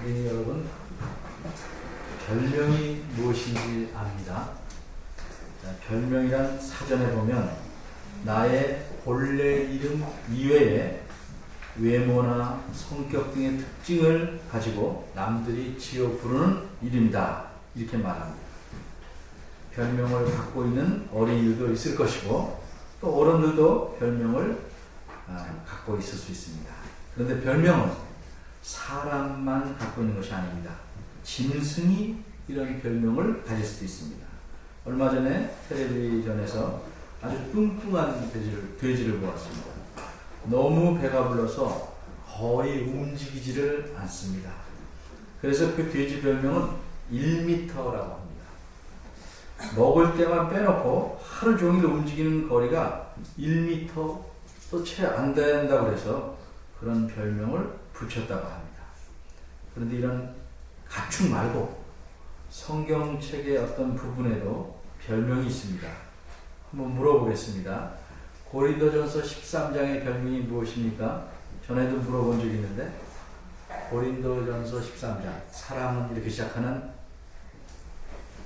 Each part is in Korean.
어린이 여러분, 별명이 무엇인지 압니다. 별명이란 사전에 보면 나의 본래 이름 이외에 외모나 성격 등의 특징을 가지고 남들이 지어 부르는 이름이다, 이렇게 말합니다. 별명을 갖고 있는 어린이들도 있을 것이고 또 어른들도 별명을 갖고 있을 수 있습니다. 그런데 별명은 사람만 갖고 있는 것이 아닙니다. 짐승이 이런 별명을 가질 수도 있습니다. 얼마 전에 텔레비전에서 아주 뚱뚱한 돼지를 보았습니다. 너무 배가 불러서 거의 움직이지를 않습니다. 그래서 그 돼지 별명은 1m라고 합니다. 먹을 때만 빼놓고 하루 종일 움직이는 거리가 1m도 채 안 된다고 해서 그런 별명을 붙였다고 합니다. 그런데 이런 가축 말고 성경책의 어떤 부분에도 별명이 있습니다. 한번 물어보겠습니다. 고린도전서 13장의 별명이 무엇입니까? 전에도 물어본 적이 있는데 고린도전서 13장 사람은 이렇게 시작하는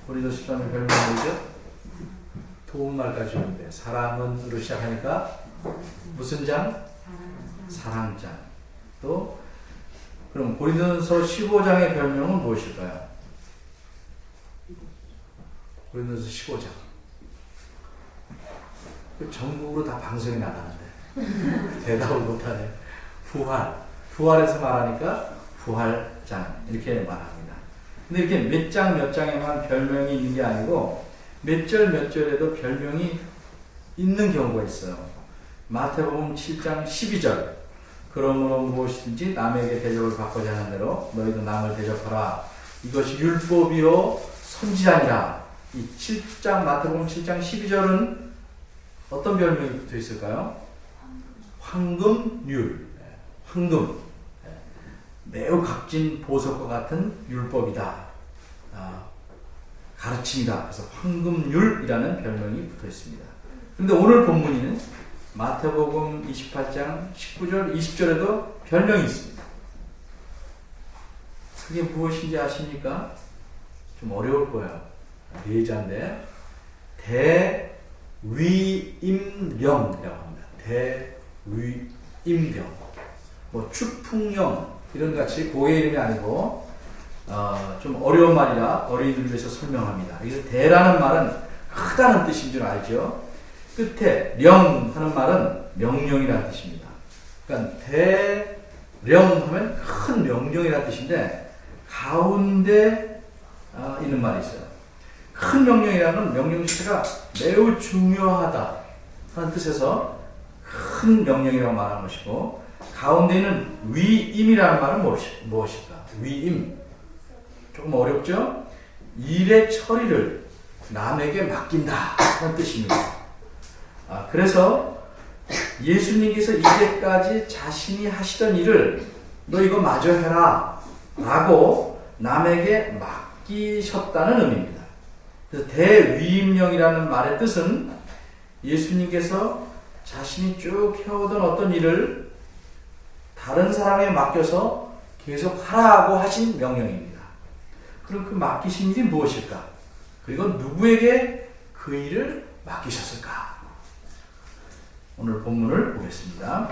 고린도 13장 별명이 뭐죠? 도움말까지 오는데 사람은으로 시작하니까 무슨 장? 사랑장. 또 그럼 고린도전서 15장의 별명은 무엇일까요? 고린도전서 15장. 전국으로 다 방송이 나가는데 대답을 못하네. 부활에서 말하니까 부활장 이렇게 말합니다. 근데 이렇게 몇 장 몇 장에만 별명이 있는 게 아니고 몇 절 몇 절에도 별명이 있는 경우가 있어요. 마태복음 7장 12절 그러므로 무엇이든지 남에게 대접을 받고자 하는 대로 너희도 남을 대접하라. 이것이 율법이요 선지자니라. 이 7장 마태복음 7장 12절은 어떤 별명이 붙어 있을까요? 황금률. 황금. 매우 값진 보석과 같은 율법이다. 가르침이다. 그래서 황금률이라는 별명이 붙어 있습니다. 그런데 오늘 본문에는 마태복음 28장 19절 20절에도 별명이 있습니다. 그게 무엇인지 아십니까? 좀 어려울 거예요. 예자인데 대위임령이라고 합니다. 대위임령, 뭐 추풍령 이런 같이 고의 이름이 아니고 좀 어려운 말이라 어린이들을 위해서 설명합니다. 여기서 대라는 말은 크다는 뜻인 줄 알죠. 끝에 령 하는 말은 명령이라는 뜻입니다. 그러니까 대령 하면 큰 명령이라는 뜻인데 가운데 있는 말이 있어요. 큰 명령이라는 명령 자체가 매우 중요하다 하는 뜻에서 큰 명령이라고 말하는 것이고 가운데 있는 위임이라는 말은 무엇일까? 위임. 조금 어렵죠? 일의 처리를 남에게 맡긴다 하는 뜻입니다. 그래서 예수님께서 이제까지 자신이 하시던 일을 너 이거 마저 해라 라고 남에게 맡기셨다는 의미입니다. 그래서 대위임령이라는 말의 뜻은 예수님께서 자신이 쭉 해오던 어떤 일을 다른 사람에 맡겨서 계속 하라고 하신 명령입니다. 그럼 그 맡기신 일이 무엇일까? 그리고 누구에게 그 일을 맡기셨을까? 오늘 본문을 보겠습니다.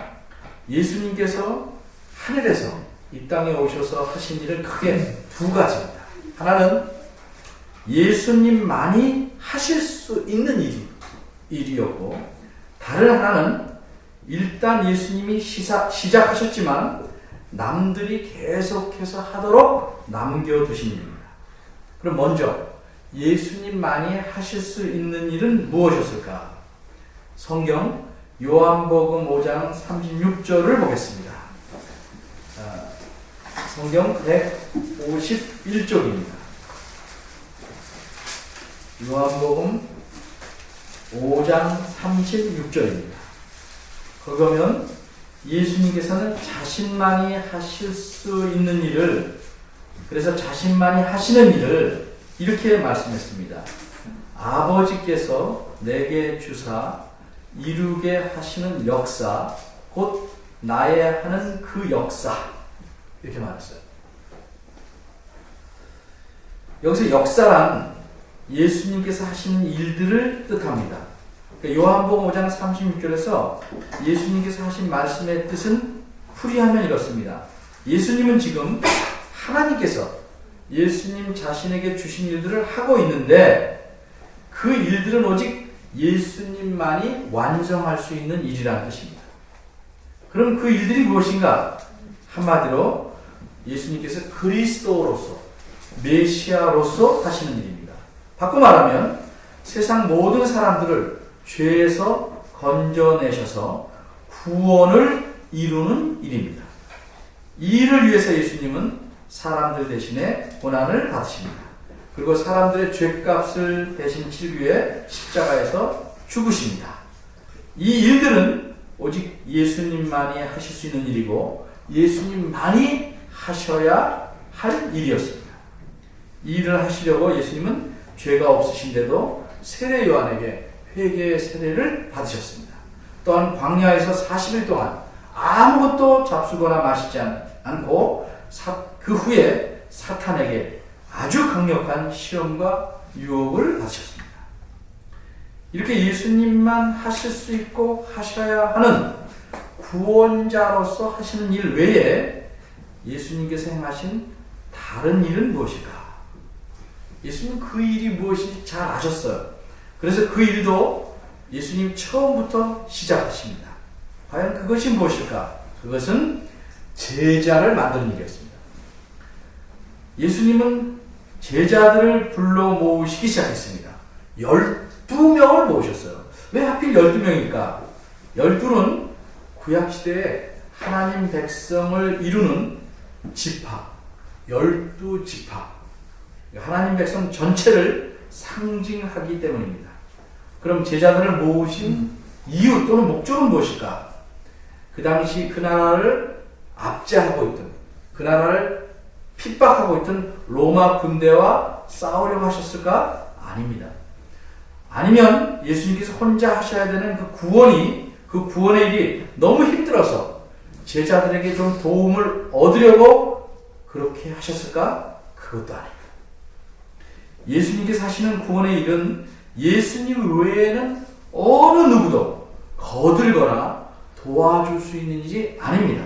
예수님께서 하늘에서 이 땅에 오셔서 하신 일은 크게 두 가지입니다. 하나는 예수님만이 하실 수 있는 일이었고 다른 하나는 일단 예수님이 시작하셨지만 남들이 계속해서 하도록 남겨두신 일입니다. 그럼 먼저 예수님만이 하실 수 있는 일은 무엇이었을까? 성경 요한복음 5장 36절을 보겠습니다. 성경 151쪽입니다. 요한복음 5장 36절입니다. 거기 보면 예수님께서는 자신만이 하실 수 있는 일을, 그래서 자신만이 하시는 일을 이렇게 말씀했습니다. 아버지께서 내게 주사 이루게 하시는 역사, 곧 나의 하는 그 역사, 이렇게 말했어요. 여기서 역사란 예수님께서 하시는 일들을 뜻합니다. 그러니까 요한복음 5장 36절에서 예수님께서 하신 말씀의 뜻은 풀이하면 이렇습니다. 예수님은 지금 하나님께서 예수님 자신에게 주신 일들을 하고 있는데 그 일들은 오직 예수님만이 완성할 수 있는 일이라는 뜻입니다. 그럼 그 일들이 무엇인가? 한마디로 예수님께서 그리스도로서 메시아로서 하시는 일입니다. 바꿔 말하면 세상 모든 사람들을 죄에서 건져내셔서 구원을 이루는 일입니다. 이 일을 위해서 예수님은 사람들 대신에 고난을 받으십니다. 그리고 사람들의 죄값을 대신 치르기 위해 십자가에서 죽으십니다. 이 일들은 오직 예수님만이 하실 수 있는 일이고 예수님만이 하셔야 할 일이었습니다. 이 일을 하시려고 예수님은 죄가 없으신데도 세례 요한에게 회개의 세례를 받으셨습니다. 또한 광야에서 40일 동안 아무것도 잡수거나 마시지 않고 그 후에 사탄에게 아주 강력한 시험과 유혹을 받으셨습니다. 이렇게 예수님만 하실 수 있고 하셔야 하는 구원자로서 하시는 일 외에 예수님께서 행하신 다른 일은 무엇일까? 예수님 그 일이 무엇인지 잘 아셨어요. 그래서 그 일도 예수님 처음부터 시작하십니다. 과연 그것이 무엇일까? 그것은 제자를 만드는 일이었습니다. 예수님은 제자들을 불러 모으시기 시작했습니다. 12명을 모으셨어요. 왜 하필 12명일까? 12는 구약시대에 하나님 백성을 이루는 지파, 12지파, 하나님 백성 전체를 상징하기 때문입니다. 그럼 제자들을 모으신 이유 또는 목적은 무엇일까? 그 당시 그 나라를 압제하고 있던, 그 나라를 핍박하고 있던 로마 군대와 싸우려고 하셨을까? 아닙니다. 아니면 예수님께서 혼자 하셔야 되는 그 구원의 일이 너무 힘들어서 제자들에게 좀 도움을 얻으려고 그렇게 하셨을까? 그것도 아닙니다. 예수님께서 하시는 구원의 일은 예수님 외에는 어느 누구도 거들거나 도와줄 수 있는 일이 아닙니다.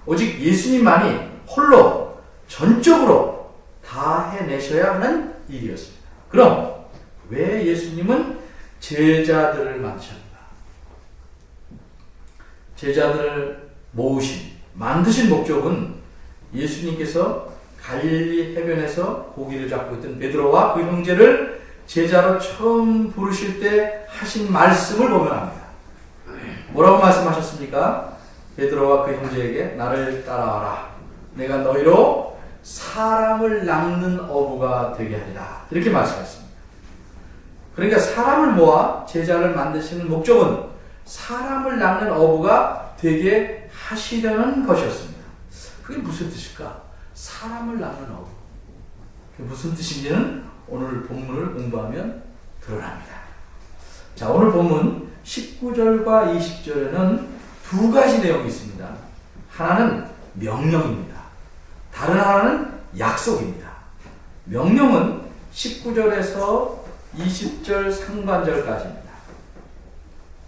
오직 예수님만이 홀로 전적으로 다 해내셔야 하는 일이었습니다. 그럼 왜 예수님은 제자들을 만드셨는가? 제자들을 만드신 목적은 예수님께서 갈릴리 해변에서 고기를 잡고 있던 베드로와 그 형제를 제자로 처음 부르실 때 하신 말씀을 보면 합니다. 뭐라고 말씀하셨습니까? 베드로와 그 형제에게 나를 따라와라. 내가 너희로 사람을 낚는 어부가 되게 하리라. 이렇게 말씀했습니다. 그러니까 사람을 모아 제자를 만드시는 목적은 사람을 낚는 어부가 되게 하시려는 것이었습니다. 그게 무슨 뜻일까? 사람을 낚는 어부. 그게 무슨 뜻인지는 오늘 본문을 공부하면 드러납니다. 자, 오늘 본문 19절과 20절에는 두 가지 내용이 있습니다. 하나는 명령입니다. 다른 하나는 약속입니다. 명령은 19절에서 20절 상반절까지입니다.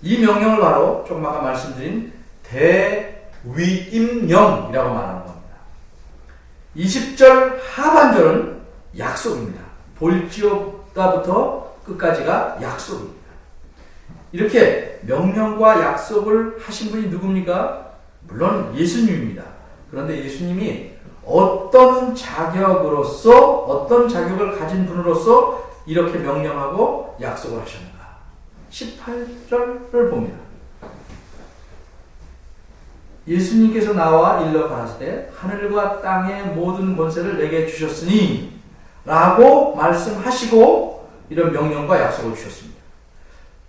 이 명령을 바로 조금 아까 말씀드린 대위임령이라고 말하는 겁니다. 20절 하반절은 약속입니다. 볼지어다부터 끝까지가 약속입니다. 이렇게 명령과 약속을 하신 분이 누굽니까? 물론 예수님입니다. 그런데 예수님이 어떤 자격을 가진 분으로서 이렇게 명령하고 약속을 하셨는가? 18절을 봅니다. 예수님께서 나와 일러 가라사대 하늘과 땅의 모든 권세를 내게 주셨으니 라고 말씀하시고 이런 명령과 약속을 주셨습니다.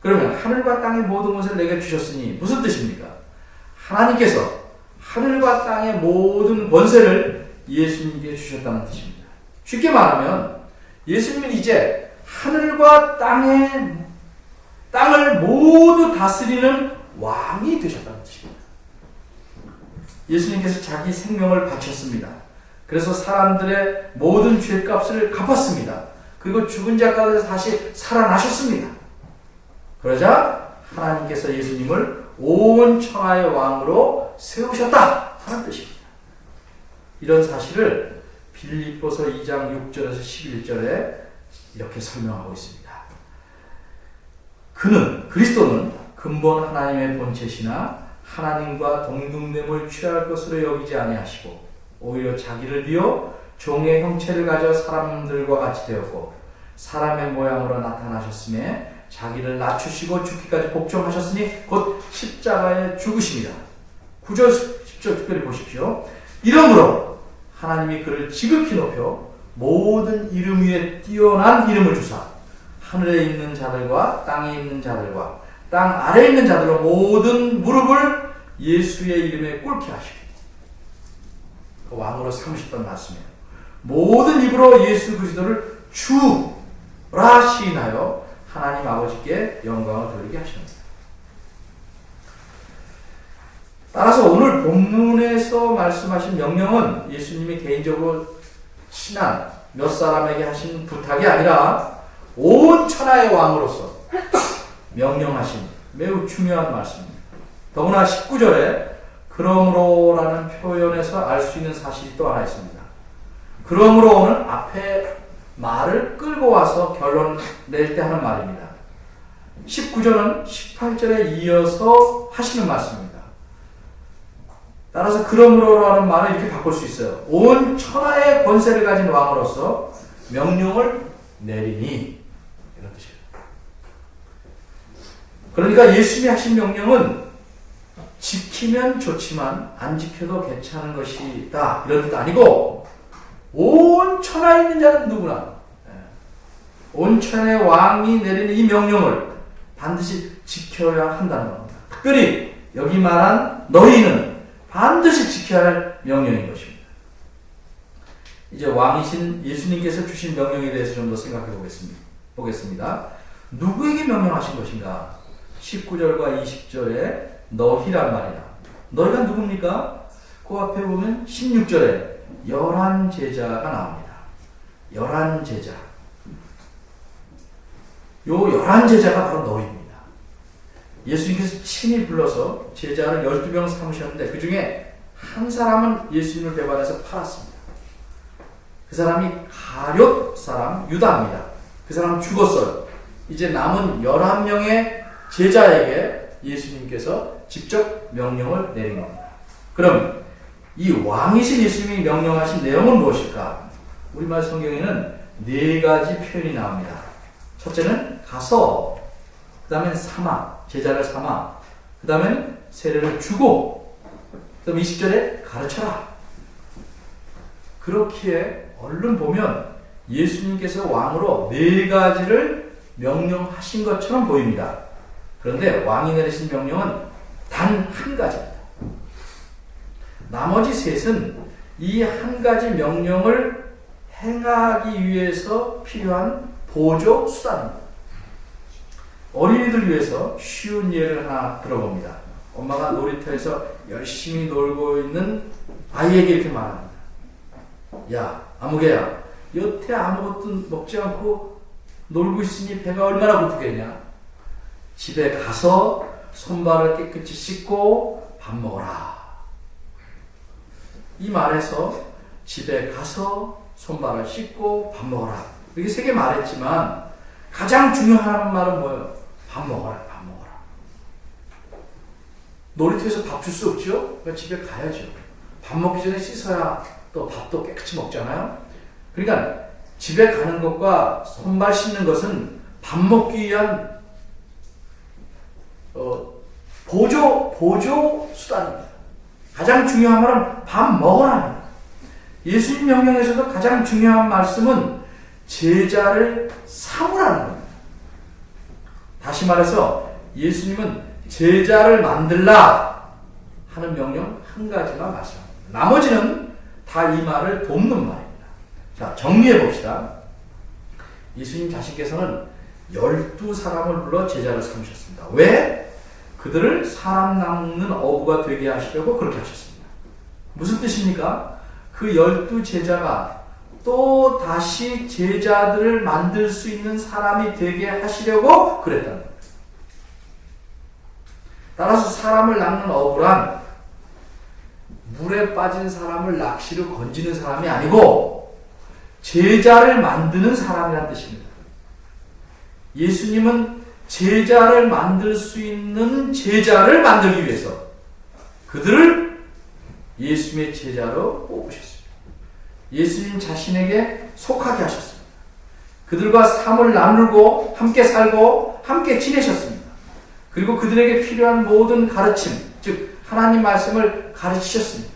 그러면 하늘과 땅의 모든 권세를 내게 주셨으니 무슨 뜻입니까? 하나님께서 하늘과 땅의 모든 권세를 예수님께 주셨다는 뜻입니다. 쉽게 말하면 예수님은 이제 하늘과 땅을 모두 다스리는 왕이 되셨다는 뜻입니다. 예수님께서 자기 생명을 바쳤습니다. 그래서 사람들의 모든 죄값을 갚았습니다. 그리고 죽은 자 가운데서 다시 살아나셨습니다. 그러자 하나님께서 예수님을 온 천하의 왕으로 세우셨다 하는 뜻입니다. 이런 사실을 빌립보서 2장 6절에서 11절에 이렇게 설명하고 있습니다. 그리스도는 근본 하나님의 본체시나 하나님과 동등됨을 취할 것으로 여기지 아니하시고 오히려 자기를 비워 종의 형체를 가져 사람들과 같이 되었고 사람의 모양으로 나타나셨음에 자기를 낮추시고 죽기까지 복종하셨으니 곧 십자가에 죽으십니다. 9절 10절 특별히 보십시오. 이러므로 하나님이 그를 지극히 높여 모든 이름 위에 뛰어난 이름을 주사 하늘에 있는 자들과 땅에 있는 자들과 땅 아래에 있는 자들로 모든 무릎을 예수의 이름에 꿇게 하시고 왕으로 삼으셨던 말씀이에요. 모든 입으로 예수 그리스도를 주라 시인하여 하나님 아버지께 영광을 돌리게 하십니다. 따라서 오늘 본문에서 말씀하신 명령은 예수님이 개인적으로 친한 몇 사람에게 하신 부탁이 아니라 온 천하의 왕으로서 명령하신 매우 중요한 말씀입니다. 더구나 19절에 그러므로라는 표현에서 알 수 있는 사실이 또 하나 있습니다. 그러므로는 앞에 말을 끌고 와서 결론 낼 때 하는 말입니다. 19절은 18절에 이어서 하시는 말씀입니다. 따라서 그러므로라는 말을 이렇게 바꿀 수 있어요. 온 천하의 권세를 가진 왕으로서 명령을 내리니 이런 뜻이에요. 그러니까 예수님이 하신 명령은 지키면 좋지만 안 지켜도 괜찮은 것이다 이런 뜻 아니고 온 천하에 있는 자는 누구나 온 천하의 왕이 내리는 이 명령을 반드시 지켜야 한다는 겁니다. 특별히 여기 말한 너희는 반드시 지켜야 할 명령인 것입니다. 이제 왕이신 예수님께서 주신 명령에 대해서 좀 더 생각해 보겠습니다. 누구에게 명령하신 것인가? 19절과 20절에 너희란 말이야. 너희가 누굽니까? 그 앞에 보면 16절에 11제자가 나옵니다. 11제자. 요 11제자가 바로 너희입니다. 예수님께서 친히 불러서 제자를 12명 삼으셨는데 그 중에 한 사람은 예수님을 배반해서 팔았습니다. 그 사람이 가룟 사람 유다입니다. 그 사람은 죽었어요. 이제 남은 11명의 제자에게 예수님께서 직접 명령을 내린 겁니다. 그럼 이 왕이신 예수님이 명령하신 내용은 무엇일까? 우리말 성경에는 4가지 표현이 나옵니다. 첫째는 가서, 그 다음엔 삼아, 제자를 삼아, 그 다음엔 세례를 주고, 그 다음 20절에 가르쳐라. 그렇기에 얼른 보면 예수님께서 왕으로 4가지를 명령하신 것처럼 보입니다. 그런데 왕이 내리신 명령은 단 한 가지입니다. 나머지 셋은 이 한 가지 명령을 행하기 위해서 필요한 보조 수단입니다. 어린이들 위해서 쉬운 예를 하나 들어봅니다. 엄마가 놀이터에서 열심히 놀고 있는 아이에게 이렇게 말합니다. 야, 아무개야, 여태 아무것도 먹지 않고 놀고 있으니 배가 얼마나 고프겠냐? 집에 가서 손발을 깨끗이 씻고 밥 먹어라. 이 말에서 집에 가서 손발을 씻고 밥 먹어라. 이렇게 3개 말했지만 가장 중요한 말은 뭐예요? 밥 먹어라, 밥 먹어라. 놀이터에서 밥 줄 수 없죠? 그러니까 집에 가야죠. 밥 먹기 전에 씻어야 또 밥도 깨끗이 먹잖아요. 그러니까 집에 가는 것과 손발 씻는 것은 밥 먹기 위한 보조 수단입니다. 가장 중요한 말은 밥 먹으라는. 예수님 명령에서도 가장 중요한 말씀은 제자를 삼으라는 겁니다. 다시 말해서 예수님은 제자를 만들라 하는 명령 한 가지만 말씀합니다. 나머지는 다 이 말을 돕는 말입니다. 자, 정리해 봅시다. 예수님 자신께서는 12사람을 불러 제자를 삼으셨습니다. 왜? 그들을 사람 낚는 어부가 되게 하시려고 그렇게 하셨습니다. 무슨 뜻입니까? 그 12제자가 또 다시 제자들을 만들 수 있는 사람이 되게 하시려고 그랬다는 거예요. 따라서 사람을 낚는 어부란 물에 빠진 사람을 낚시로 건지는 사람이 아니고 제자를 만드는 사람이라는 뜻입니다. 예수님은 제자를 만들 수 있는 제자를 만들기 위해서 그들을 예수님의 제자로 뽑으셨습니다. 예수님 자신에게 속하게 하셨습니다. 그들과 삶을 나누고 함께 살고 함께 지내셨습니다. 그리고 그들에게 필요한 모든 가르침, 즉 하나님 말씀을 가르치셨습니다.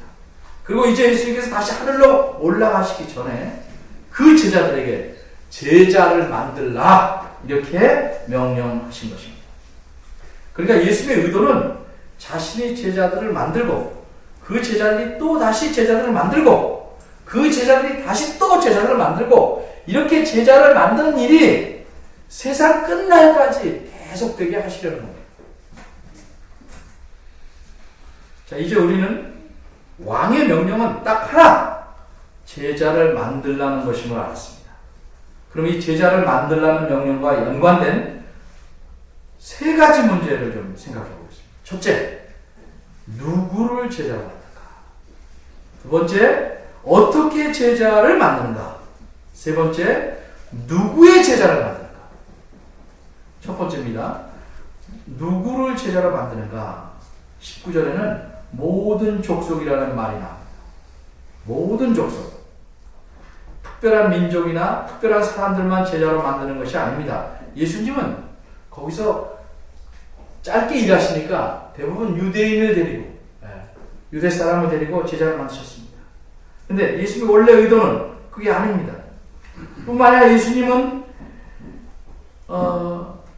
그리고 이제 예수님께서 다시 하늘로 올라가시기 전에 그 제자들에게 제자를 만들라 이렇게 명령하신 것입니다. 그러니까 예수님의 의도는 자신이 제자들을 만들고 그 제자들이 또 다시 제자들을 만들고 그 제자들이 다시 또 제자들을 만들고 이렇게 제자를 만드는 일이 세상 끝날까지 계속되게 하시려는 겁니다. 자, 이제 우리는 왕의 명령은 딱 하나, 제자를 만들라는 것임을 알았습니다. 그럼 이 제자를 만들라는 명령과 연관된 세 가지 문제를 좀 생각해 보겠습니다. 첫째, 누구를 제자로 만들까? 두 번째, 어떻게 제자를 만드는가? 세 번째, 누구의 제자를 만드는가? 첫 번째입니다. 누구를 제자로 만드는가? 19절에는 모든 족속이라는 말이 나옵니다. 모든 족속. 특별한 민족이나 특별한 사람들만 제자로 만드는 것이 아닙니다. 예수님은 거기서 짧게 일하시니까 대부분 유대인을 데리고 유대 사람을 데리고 제자를 만드셨습니다. 근데 예수님의 원래 의도는 그게 아닙니다. 뿐만 아니라 예수님은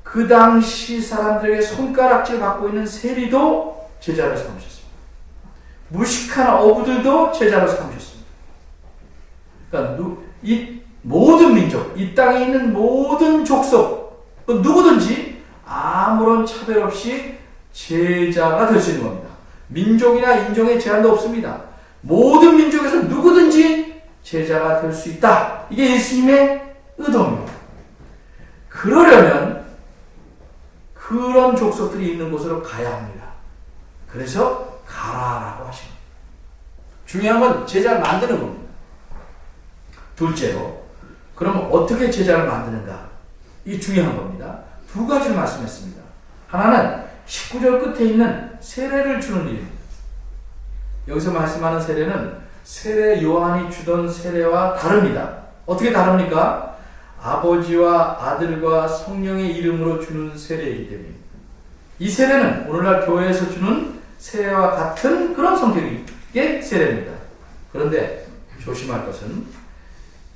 그 당시 사람들에게 손가락질 받고 있는 세리도 제자로 삼으셨습니다. 무식한 어부들도 제자로 삼으셨습니다. 그러니까 이 모든 민족, 이 땅에 있는 모든 족속, 누구든지 아무런 차별 없이 제자가 될 수 있는 겁니다. 민족이나 인종의 제한도 없습니다. 모든 민족에서 누구든지 제자가 될 수 있다. 이게 예수님의 의도입니다. 그러려면 그런 족속들이 있는 곳으로 가야 합니다. 그래서 가라라고 하십니다. 중요한 건 제자를 만드는 겁니다. 둘째로, 그럼 어떻게 제자를 만드는가? 이 중요한 겁니다. 두 가지를 말씀했습니다. 하나는 19절 끝에 있는 세례를 주는 일입니다. 여기서 말씀하는 세례는 세례 요한이 주던 세례와 다릅니다. 어떻게 다릅니까? 아버지와 아들과 성령의 이름으로 주는 세례이기 때문입니다. 이 세례는 오늘날 교회에서 주는 세례와 같은 그런 성격의 세례입니다. 그런데 조심할 것은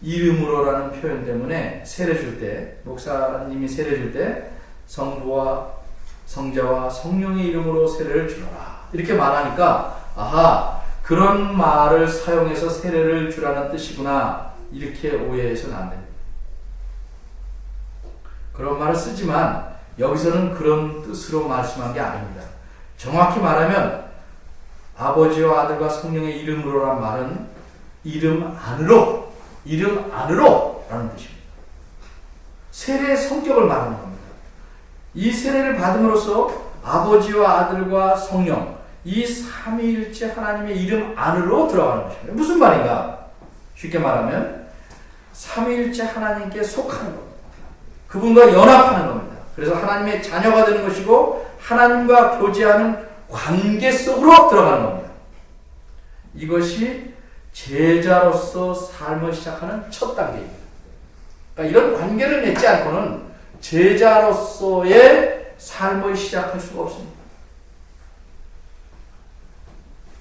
이름으로라는 표현 때문에 세례 줄 때, 목사님이 세례 줄 때 성부와 성자와 성령의 이름으로 세례를 주노라 이렇게 말하니까 아하, 그런 말을 사용해서 세례를 주라는 뜻이구나 이렇게 오해해서는 안 됩니다. 그런 말을 쓰지만 여기서는 그런 뜻으로 말씀한 게 아닙니다. 정확히 말하면 아버지와 아들과 성령의 이름으로란 말은 이름 안으로 라는 뜻입니다. 세례의 성격을 말하는 겁니다. 이 세례를 받음으로써 아버지와 아들과 성령, 이 삼위일체 하나님의 이름 안으로 들어가는 것입니다. 무슨 말인가? 쉽게 말하면 삼위일체 하나님께 속하는 겁니다. 그분과 연합하는 겁니다. 그래서 하나님의 자녀가 되는 것이고 하나님과 교제하는 관계 속으로 들어가는 겁니다. 이것이 제자로서 삶을 시작하는 첫 단계입니다. 그러니까 이런 관계를 맺지 않고는 제자로서의 삶을 시작할 수가 없습니다.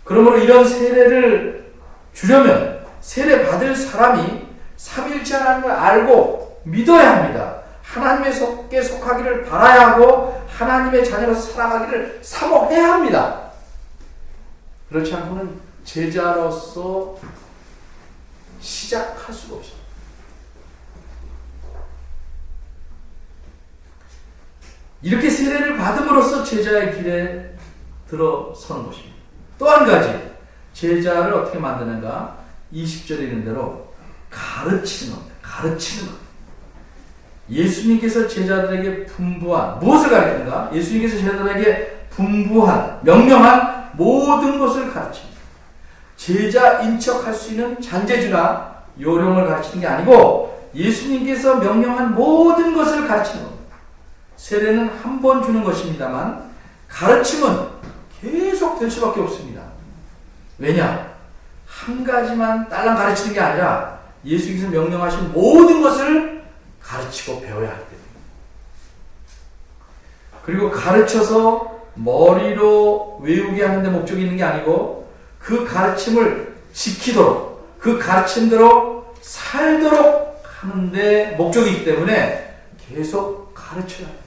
그러므로 이런 세례를 주려면 세례 받을 사람이 삼위일체 하나님을 알고 믿어야 합니다. 하나님께 속하기를 바라야 하고 하나님의 자녀로서 살아가기를 사모해야 합니다. 그렇지 않고는 제자로서 시작할 수가 없습니다. 이렇게 세례를 받음으로써 제자의 길에 들어서는 것입니다. 또 한 가지 제자를 어떻게 만드는가? 20절에 있는 대로 가르치는 겁니다. 가르치는 것. 예수님께서 제자들에게 분부한, 무엇을 가르치는가? 예수님께서 제자들에게 분부한, 명령한 모든 것을 가르칩니다. 제자인 척 할 수 있는 잔재주나 요령을 가르치는 게 아니고 예수님께서 명령한 모든 것을 가르치는 겁니다. 세례는 한 번 주는 것입니다만 가르침은 계속 될 수밖에 없습니다. 왜냐? 한 가지만 딸랑 가르치는 게 아니라 예수님께서 명령하신 모든 것을 가르치고 배워야 하기 때문입니다. 그리고 가르쳐서 머리로 외우게 하는 데 목적이 있는 게 아니고 그 가르침을 지키도록, 그 가르침대로 살도록 하는 데 목적이 있기 때문에 계속 가르쳐야 합니다.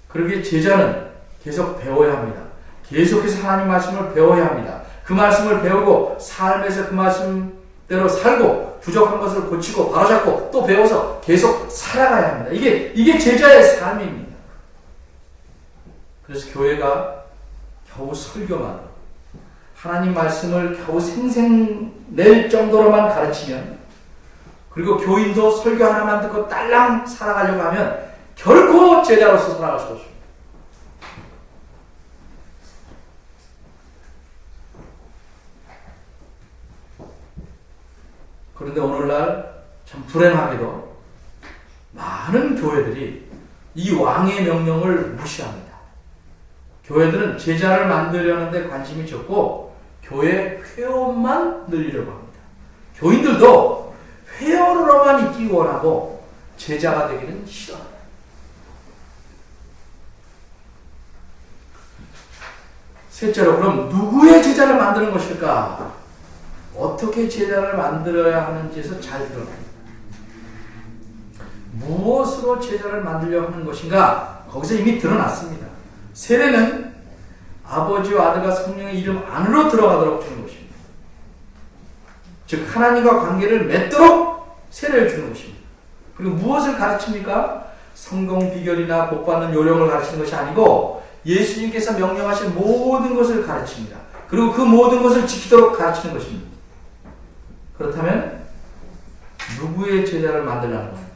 그러기에 제자는 계속 배워야 합니다. 계속해서 하나님 말씀을 배워야 합니다. 그 말씀을 배우고 삶에서 그 말씀대로 살고 부족한 것을 고치고 바로잡고 또 배워서 계속 살아가야 합니다. 이게 제자의 삶입니다. 그래서 교회가 겨우 설교만 하나님 말씀을 겨우 생생낼 정도로만 가르치면, 그리고 교인도 설교 하나만 듣고 딸랑 살아가려고 하면 결코 제자로서 살아갈 수 없습니다. 그런데 오늘날 참 불행하게도 많은 교회들이 이 왕의 명령을 무시합니다. 교회들은 제자를 만들려는 데 관심이 적고 교회 회원만 늘리려고 합니다. 교인들도 회원으로만 있기 원하고 제자가 되기는 싫어합니다. 셋째로, 그럼 누구의 제자를 만드는 것일까? 어떻게 제자를 만들어야 하는지에서 잘 드러납니다. 무엇으로 제자를 만들려고 하는 것인가? 거기서 이미 드러났습니다. 세례는 아버지와 아들과 성령의 이름 안으로 들어가도록 주는 것입니다. 즉 하나님과 관계를 맺도록 세례를 주는 것입니다. 그리고 무엇을 가르칩니까? 성공 비결이나 복받는 요령을 가르치는 것이 아니고 예수님께서 명령하신 모든 것을 가르칩니다. 그리고 그 모든 것을 지키도록 가르치는 것입니다. 그렇다면 누구의 제자를 만들려는 겁니까?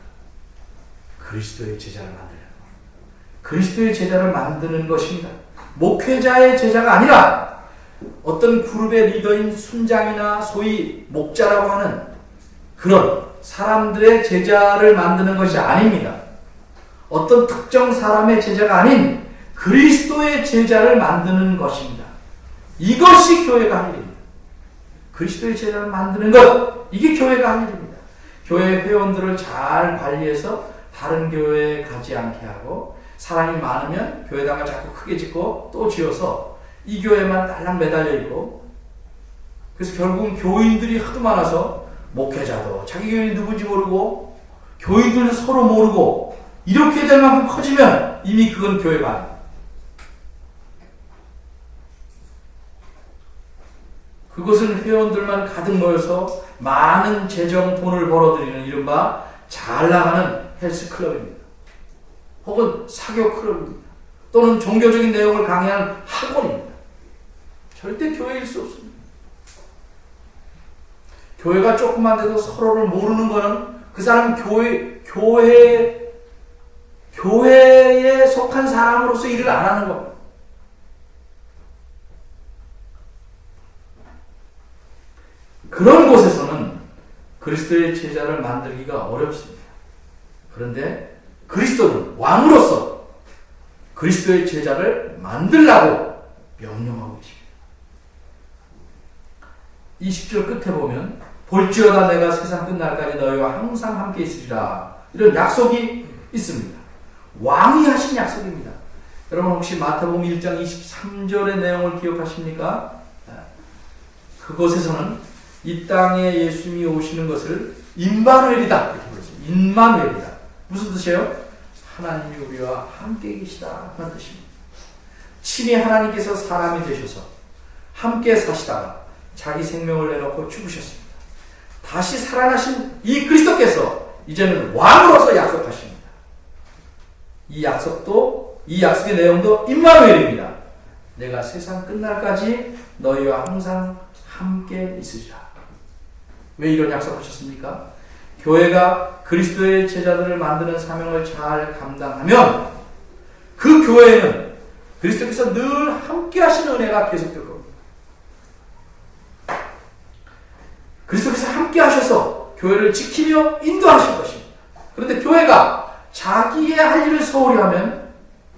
그리스도의 제자를 만들려는 겁니다. 그리스도의 제자를 만드는 것입니다. 목회자의 제자가 아니라 어떤 그룹의 리더인 순장이나 소위 목자라고 하는 그런 사람들의 제자를 만드는 것이 아닙니다. 어떤 특정 사람의 제자가 아닌 그리스도의 제자를 만드는 것입니다. 이것이 교회가 할 일입니다. 그리스도의 제자를 만드는 것, 이게 교회가 할 일입니다. 교회 회원들을 잘 관리해서 다른 교회에 가지 않게 하고, 사람이 많으면 교회당을 자꾸 크게 짓고 또 지어서 이 교회만 딸랑 매달려 있고, 그래서 결국은 교인들이 하도 많아서 목회자도 자기 교인이 누군지 모르고 교인들도 서로 모르고 이렇게 될 만큼 커지면 이미 그건 교회가 아닙니다. 그것은 회원들만 가득 모여서 많은 재정 돈을 벌어들이는 이른바 잘 나가는 헬스클럽입니다. 혹은 사교 클럽입니다. 또는 종교적인 내용을 강의하는 학원입니다. 절대 교회일 수 없습니다. 교회가 조금만 돼도 서로를 모르는 거는 그 사람은 교회에 속한 사람으로서 일을 안 하는 겁니다. 그런 곳에서는 그리스도의 제자를 만들기가 어렵습니다. 그런데 그리스도는 왕으로서 그리스도의 제자를 만들라고 명령하고 계십니다. 20절 끝에 보면 볼지어다 내가 세상 끝날까지 너희와 항상 함께 있으리라, 이런 약속이 있습니다. 왕이 하신 약속입니다. 여러분 혹시 마태복음 1장 23절의 내용을 기억하십니까? 그곳에서는 이 땅에 예수님이 오시는 것을 임마누엘이다 이렇게 부르습니다. 임마누엘이다. 무슨 뜻이에요? 하나님이 우리와 함께 계시다 하는 뜻입니다. 친히 하나님께서 사람이 되셔서 함께 사시다가 자기 생명을 내놓고 죽으셨습니다. 다시 살아나신 이 그리스도께서 이제는 왕으로서 약속하십니다. 이 약속의 내용도 임마누엘입니다. 내가 세상 끝날까지 너희와 항상 함께 있으리라. 왜 이런 약속하셨습니까? 교회가 그리스도의 제자들을 만드는 사명을 잘 감당하면 그 교회에는 그리스도께서 늘 함께 하시는 은혜가 계속될 겁니다. 그리스도께서 함께 하셔서 교회를 지키며 인도하실 것입니다. 그런데 교회가 자기의 할 일을 소홀히 하면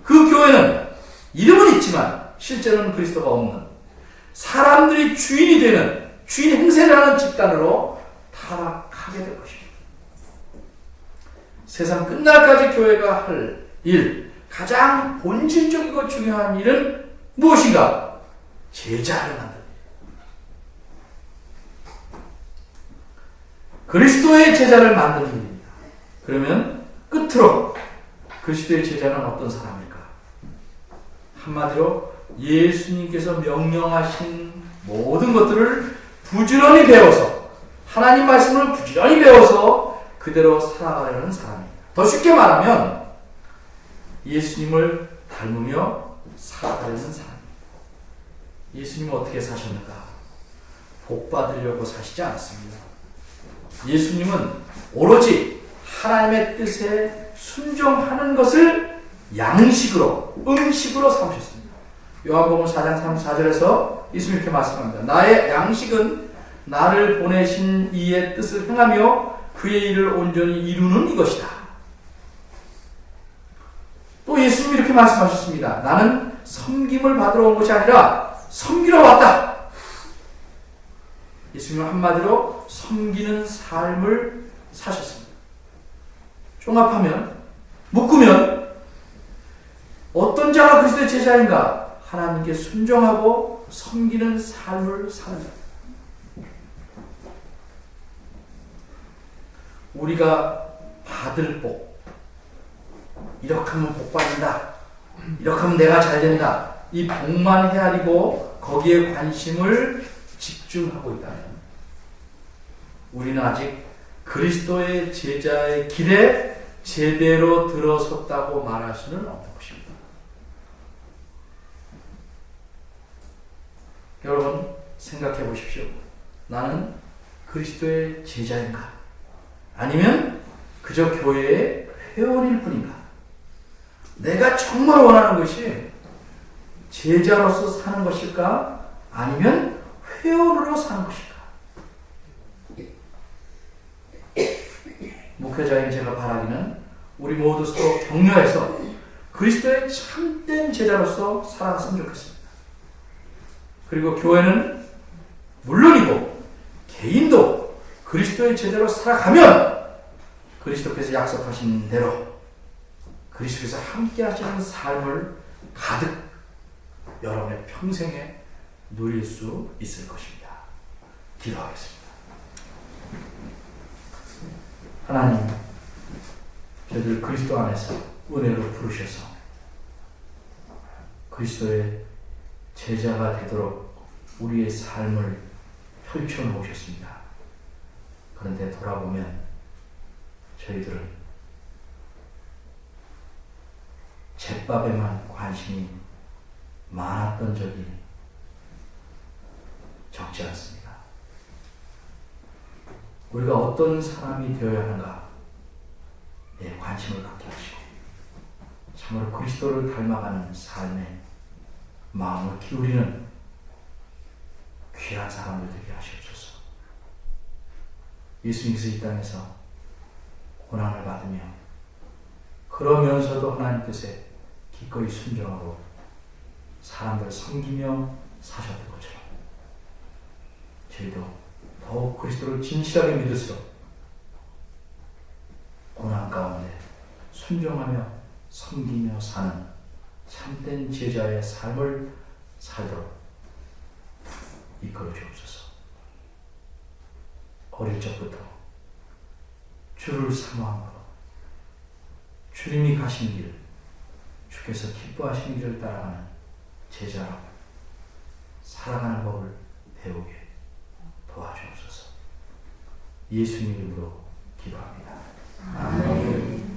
그 교회는 이름은 있지만 실제로는 그리스도가 없는 사람들이 주인이 되는 주인 행세를 하는 집단으로 타락하게 될 것입니다. 세상 끝날까지 교회가 할 일, 가장 본질적이고 중요한 일은 무엇인가? 제자를 만드는 일. 그리스도의 제자를 만드는 일입니다. 그러면 끝으로 그리스도의 제자는 어떤 사람일까? 한마디로 예수님께서 명령하신 모든 것들을 부지런히 배워서 하나님 말씀을 부지런히 배워서 그대로 살아가려는 사람입니다. 더 쉽게 말하면 예수님을 닮으며 살아가려는 사람입니다. 예수님은 어떻게 사셨는가? 복 받으려고 사시지 않았습니다. 예수님은 오로지 하나님의 뜻에 순종하는 것을 양식으로, 음식으로 삼으셨습니다. 요한복음 4장 34절에서 예수님 이렇게 말씀합니다. 나의 양식은 나를 보내신 이의 뜻을 행하며 그의 일을 온전히 이루는 이것이다. 또 예수님이 이렇게 말씀하셨습니다. 나는 섬김을 받으러 온 것이 아니라 섬기러 왔다. 예수님은 한마디로 섬기는 삶을 사셨습니다. 종합하면, 묶으면 어떤 자가 그리스도의 제자인가? 하나님께 순종하고 섬기는 삶을 사는 자. 우리가 받을 복, 이렇게 하면 복 받는다, 이렇게 하면 내가 잘 된다, 이 복만 헤아리고 거기에 관심을 집중하고 있다면 우리는 아직 그리스도의 제자의 길에 제대로 들어섰다고 말할 수는 없는 것입니다. 여러분 생각해 보십시오. 나는 그리스도의 제자인가? 아니면 그저 교회의 회원일 뿐인가? 내가 정말 원하는 것이 제자로서 사는 것일까? 아니면 회원으로 사는 것일까? 목회자인 제가 바라기는 우리 모두 서로 격려해서 그리스도의 참된 제자로서 살아갔으면 좋겠습니다. 그리고 교회는 물론이고 개인도 그리스도의 제자로 살아가면 그리스도께서 약속하신 대로 그리스도께서 함께 하시는 삶을 가득 여러분의 평생에 누릴 수 있을 것입니다. 기도하겠습니다. 하나님, 저희들 그리스도 안에서 은혜로 부르셔서 그리스도의 제자가 되도록 우리의 삶을 펼쳐놓으셨습니다. 그런데 돌아보면 저희들은 잿밥에만 관심이 많았던 적이 적지 않습니다. 우리가 어떤 사람이 되어야 하는가 관심을 갖게 하시고 참으로 그리스도를 닮아가는 삶에 마음을 기울이는 귀한 사람들 되게 하시옵소서. 예수님께서 이 땅에서 고난을 받으며 그러면서도 하나님 뜻에 기꺼이 순종하고 사람들을 섬기며 사셨던 것처럼 저희도 더욱 그리스도를 진실하게 믿을수록 고난 가운데 순종하며 섬기며 사는 참된 제자의 삶을 살도록 이끌어 주옵소서. 어릴 적부터 주를 사모한 것, 주님이 가신 길, 주께서 기뻐하시는 길을 따라가는 제자로 살아가는 법을 배우게 도와주옵소서. 예수님 이름으로 기도합니다. 아멘.